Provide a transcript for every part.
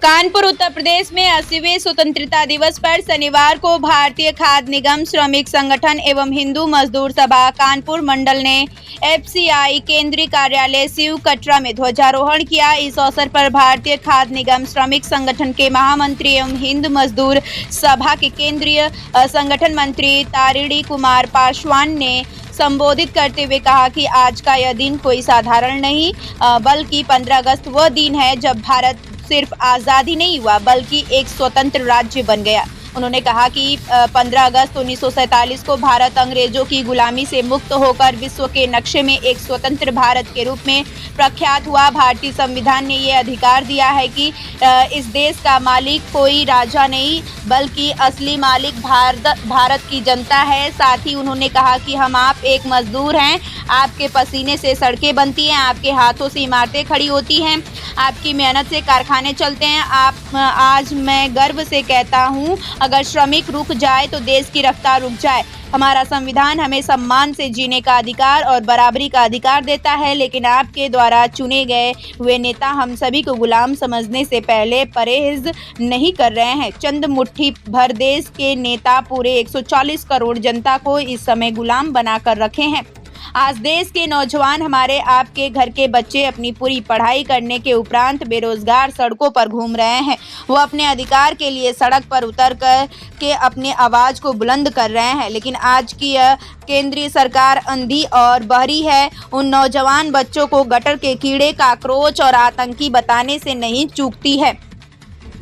कानपुर उत्तर प्रदेश में 80वें स्वतंत्रता दिवस पर शनिवार को भारतीय खाद्य निगम, श्रमिक संगठन एवं हिंदू मजदूर सभा कानपुर मंडल ने एफसीआई केंद्रीय कार्यालय शिव कटरा में ध्वजारोहण किया। इस अवसर पर भारतीय खाद्य निगम, श्रमिक संगठन के महामंत्री एवं हिंदू मजदूर सभा के केंद्रीय संगठन मंत्री तारिणी कुमार पासवान ने संबोधित करते हुए कहा कि आज का यह दिन कोई साधारण नहीं बल्कि 15 अगस्त वह दिन है जब भारत सिर्फ आज़ादी नहीं हुआ बल्कि एक स्वतंत्र राज्य बन गया। उन्होंने कहा कि 15 अगस्त 1947 को भारत अंग्रेजों की गुलामी से मुक्त होकर विश्व के नक्शे में एक स्वतंत्र भारत के रूप में प्रख्यात हुआ। भारतीय संविधान ने ये अधिकार दिया है कि इस देश का मालिक कोई राजा नहीं बल्कि असली मालिक भारत की जनता है। साथ ही उन्होंने कहा कि हम आप एक मजदूर हैं, आपके पसीने से सड़कें बनती हैं, आपके हाथों से इमारतें खड़ी होती हैं, आपकी मेहनत से कारखाने चलते हैं। आज मैं गर्व से कहता हूं, अगर श्रमिक रुक जाए तो देश की रफ्तार रुक जाए। हमारा संविधान हमें सम्मान से जीने का अधिकार और बराबरी का अधिकार देता है, लेकिन आपके द्वारा चुने गए हुए नेता हम सभी को गुलाम समझने से पहले परहेज नहीं कर रहे हैं। चंद मुट्ठी भर देश के नेता पूरे 140 करोड़ जनता को इस समय गुलाम बनाकर रखे हैं। आज देश के नौजवान, हमारे आपके घर के बच्चे अपनी पूरी पढ़ाई करने के उपरांत बेरोजगार सड़कों पर घूम रहे हैं। वो अपने अधिकार के लिए सड़क पर उतर कर के अपने आवाज़ को बुलंद कर रहे हैं, लेकिन आज की यह केंद्रीय सरकार अंधी और बहरी है। उन नौजवान बच्चों को गटर के कीड़े, काकरोच और आतंकी बताने से नहीं चूकती है।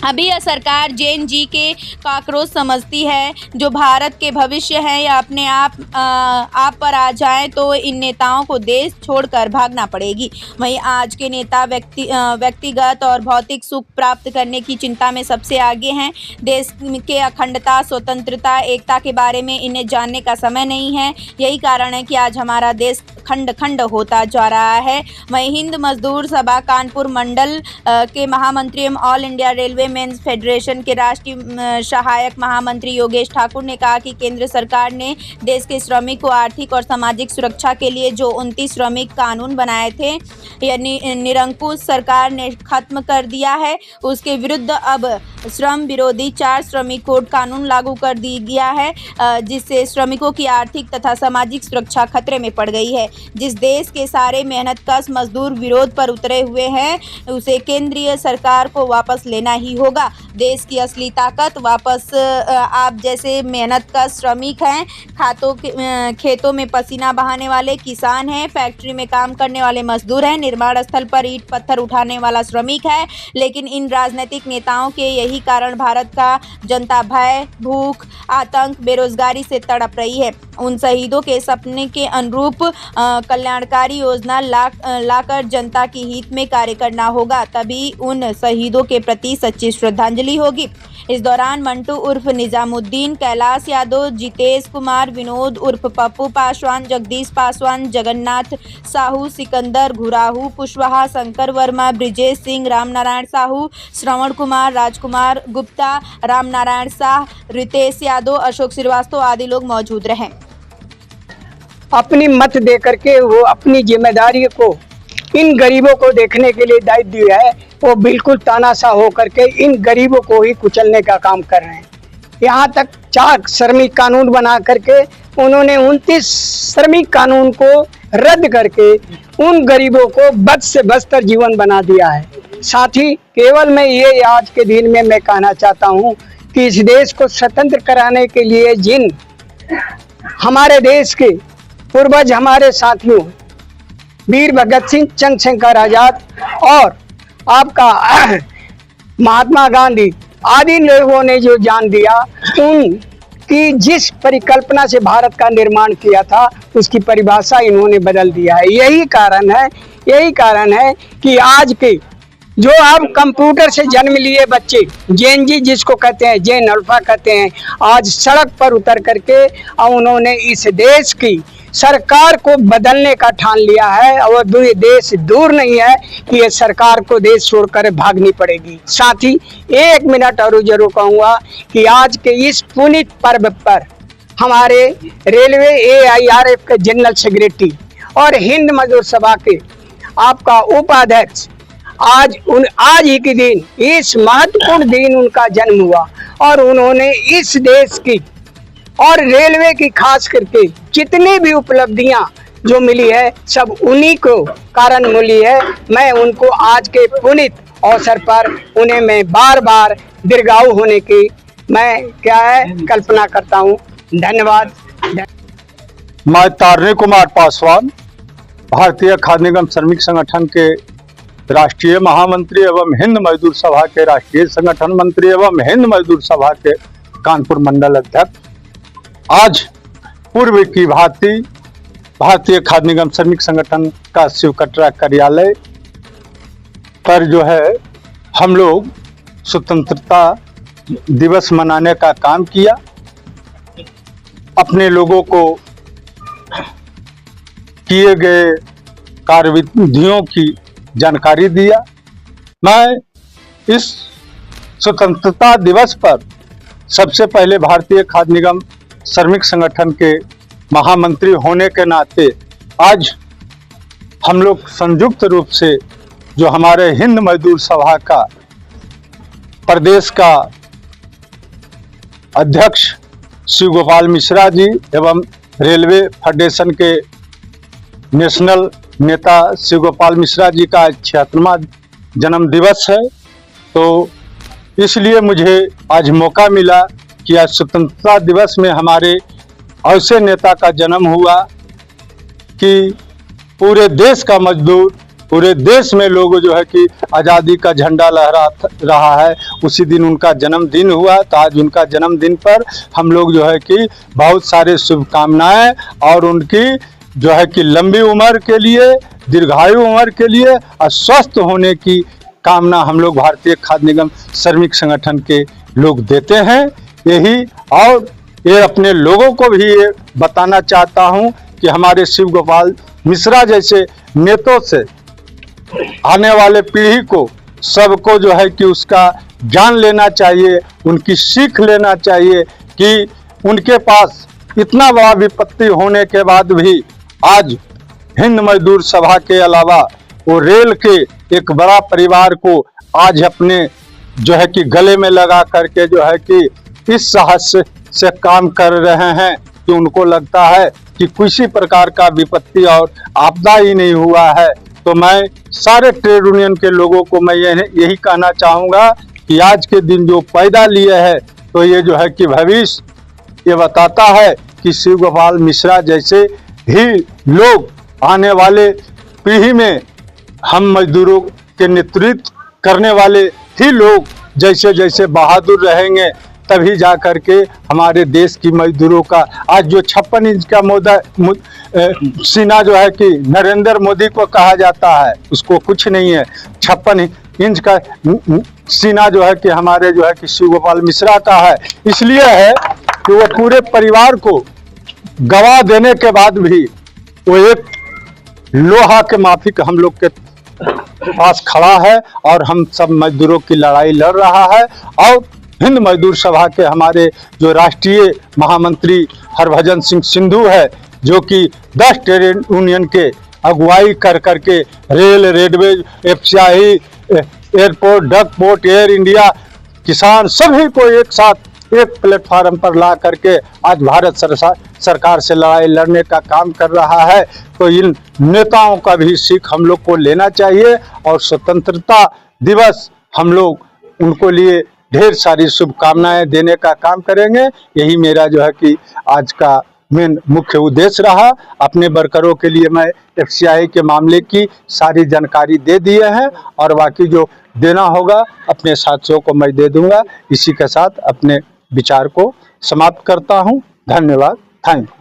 अभी यह सरकार जेन जी के काकरोच समझती है जो भारत के भविष्य हैं या अपने आप पर आ जाएं तो इन नेताओं को देश छोड़कर भागना पड़ेगी। वहीं आज के नेता व्यक्तिगत और भौतिक सुख प्राप्त करने की चिंता में सबसे आगे हैं। देश के अखंडता, स्वतंत्रता, एकता के बारे में इन्हें जानने का समय नहीं है। यही कारण है कि आज हमारा देश खंड खंड होता जा रहा है। वहीं हिंद मजदूर सभा कानपुर मंडल के महामंत्री एवं all India railway men's federation के राष्ट्रीय सहायक महामंत्री योगेश ठाकुर ने कहा कि केंद्र सरकार ने देश के श्रमिक को आर्थिक और सामाजिक सुरक्षा के लिए जो 29 श्रमिक कानून बनाए थे, यह निरंकुश सरकार ने खत्म कर दिया है। उसके विरुद्ध अब श्रम विरोधी 4 श्रमिक कोड कानून लागू कर दी गया है, जिससे श्रमिकों की आर्थिक तथा सामाजिक सुरक्षा खतरे में पड़ गई है। जिस देश के सारे मेहनतकश मजदूर विरोध पर उतरे हुए हैं, उसे केंद्रीय सरकार को वापस लेना ही होगा। देश की असली ताकत वापस आप जैसे मेहनतकश श्रमिक हैं, खेतों में पसीना बहाने वाले किसान हैं, फैक्ट्री में काम करने वाले मजदूर हैं, निर्माण स्थल पर ईंट पत्थर उठाने वाला श्रमिक है। लेकिन इन राजनीतिक नेताओं के यही कारण भारत का जनता भय, भूख, आतंक, बेरोजगारी से तड़प रही है। उन शहीदों के सपने के अनुरूप कल्याणकारी योजना लाकर जनता की हित में कार्य करना होगा, तभी उन शहीदों के प्रति सच्ची श्रद्धांजलि होगी। इस दौरान मंटू उर्फ निजामुद्दीन, कैलाश यादव, जितेश कुमार, विनोद उर्फ पप्पू पासवान, जगदीश पासवान, जगन्नाथ साहू, सिकंदर घुराहू, कुशवाहा, शंकर वर्मा, ब्रिजेश सिंह, रामनारायण साहू, श्रवण कुमार, राजकुमार गुप्ता, रामनारायण शाह, रितेश यादव, अशोक श्रीवास्तव आदि लोग मौजूद रहे। अपनी मत दे करके वो अपनी जिम्मेदारी को इन गरीबों को देखने के लिए दायित्व दिया है। वो बिल्कुल तानाशाह होकर के इन गरीबों को ही कुचलने का काम कर रहे हैं। यहाँ तक 4 श्रमिक कानून बना करके उन्होंने 29 श्रमिक कानून को रद्द करके उन गरीबों को बद से बदतर जीवन बना दिया है। साथ ही केवल मैं ये आज के दिन में मैं कहना चाहता हूँ कि इस देश को स्वतंत्र कराने के लिए जिन हमारे देश के पूर्वज, हमारे साथियों वीर भगत सिंह, चंद्रशेखर आजाद और आपका महात्मा गांधी आदि लोगों ने जो जान दिया, उनकी जिस परिकल्पना से भारत का निर्माण किया था उसकी परिभाषा इन्होंने बदल दिया है। यही कारण है कि आज के जो अब कंप्यूटर से जन्म लिए बच्चे, जेन जी जिसको कहते हैं, जेन अल्फा कहते हैं, आज सड़क पर उतर करके उन्होंने इस देश की सरकार को बदलने का ठान लिया है। और देश दूर नहीं है कि ये सरकार को देश छोड़कर भागनी पड़ेगी। साथ ही 1 मिनट और जरूर कहूँगा कि आज के इस पुनीत पर्व पर हमारे रेलवे AIRF के जनरल सेक्रेटरी और हिंद मजदूर सभा के आपका उपाध्यक्ष आज ही के दिन, इस महत्वपूर्ण दिन उनका जन्म हुआ और उन्होंने इस देश की और रेलवे की खास करके जितनी भी उपलब्धियां जो मिली है सब उन्हीं को कारण मिली है। मैं उनको आज के पुनीत अवसर पर उन्हें मैं बार बार दीर्घायु होने की मैं कल्पना करता हूं। धन्यवाद। मैं तारणी कुमार पासवान, भारतीय खाद्य निगम श्रमिक संगठन के राष्ट्रीय महामंत्री एवं हिंद मजदूर सभा के राष्ट्रीय संगठन मंत्री एवं हिंद मजदूर सभा के कानपुर मंडल अध्यक्ष, आज पूर्व की भांति भारतीय खाद्य निगम श्रमिक संगठन का शिव कटरा कार्यालय पर जो है हम लोग स्वतंत्रता दिवस मनाने का काम किया। अपने लोगों को किए गए कार्यविधियों की जानकारी दिया। मैं इस स्वतंत्रता दिवस पर सबसे पहले भारतीय खाद्य निगम श्रमिक संगठन के महामंत्री होने के नाते आज हम लोग संयुक्त रूप से जो हमारे हिंद मजदूर सभा का प्रदेश का अध्यक्ष शिव गोपाल मिश्रा जी एवं रेलवे फेडरेशन के नेशनल नेता शिव गोपाल मिश्रा जी का 76वां जन्म दिवस है, तो इसलिए मुझे आज मौका मिला कि आज स्वतंत्रता दिवस में हमारे ऐसे नेता का जन्म हुआ कि पूरे देश का मजदूर, पूरे देश में लोग जो है कि आज़ादी का झंडा लहरा रहा है, उसी दिन उनका जन्मदिन हुआ। तो आज उनका जन्मदिन पर हम लोग जो है कि बहुत सारे शुभकामनाएं और उनकी जो है कि लंबी उम्र के लिए, दीर्घायु उम्र के लिए और स्वस्थ होने की कामना हम लोग भारतीय खाद्य निगम श्रमिक संगठन के लोग देते हैं। यही और ये अपने लोगों को भी ये बताना चाहता हूँ कि हमारे शिव गोपाल मिश्रा जैसे नेताओं से आने वाले पीढ़ी को सबको जो है कि उसका ज्ञान लेना चाहिए, उनकी सीख लेना चाहिए कि उनके पास इतना बड़ा विपत्ति होने के बाद भी आज हिंद मजदूर सभा के अलावा वो रेल के एक बड़ा परिवार को आज अपने जो है कि गले में लगा करके जो है कि इस साहस से काम कर रहे हैं कि उनको लगता है कि किसी प्रकार का विपत्ति और आपदा ही नहीं हुआ है। तो मैं सारे ट्रेड यूनियन के लोगों को मैं यही कहना चाहूँगा कि आज के दिन जो पैदा लिए है तो ये जो है कि भविष्य ये बताता है कि शिव गोपाल मिश्रा जैसे ही लोग आने वाले पीढ़ी में हम मजदूरों के नेतृत्व करने वाले ही लोग जैसे जैसे बहादुर रहेंगे तभी जा कर के हमारे देश की मजदूरों का आज जो 56 इंच का सीना जो है कि नरेंद्र मोदी को कहा जाता है, उसको कुछ नहीं है। 56 इंच का सीना जो है कि हमारे जो है कि शिव गोपाल मिश्रा का है। इसलिए है कि वो पूरे परिवार को गवा देने के बाद भी वो एक लोहा के माफिक हम लोग के पास खड़ा है और हम सब मजदूरों की लड़ाई लड़ रहा है। और हिंद मजदूर सभा के हमारे जो राष्ट्रीय महामंत्री हरभजन सिंह सिंधु है, जो कि 10 ट्रेड यूनियन के अगुवाई कर करके rail, roadways, FCI, airport, duck port, air India, किसान सभी को एक साथ एक प्लेटफार्म पर ला करके आज भारत सरकार से लड़ाई लड़ने का काम कर रहा है। तो इन नेताओं का भी सीख हम लोग को लेना चाहिए और स्वतंत्रता दिवस हम लोग उनको लिए ढेर सारी शुभकामनाएं देने का काम करेंगे। यही मेरा जो है कि आज का मेन मुख्य उद्देश्य रहा। अपने वर्करों के लिए मैं एफसीआई के मामले की सारी जानकारी दे दिए हैं और बाकी जो देना होगा अपने साथियों को मैं दे दूंगा। इसी के साथ अपने विचार को समाप्त करता हूं। धन्यवाद। Thank you.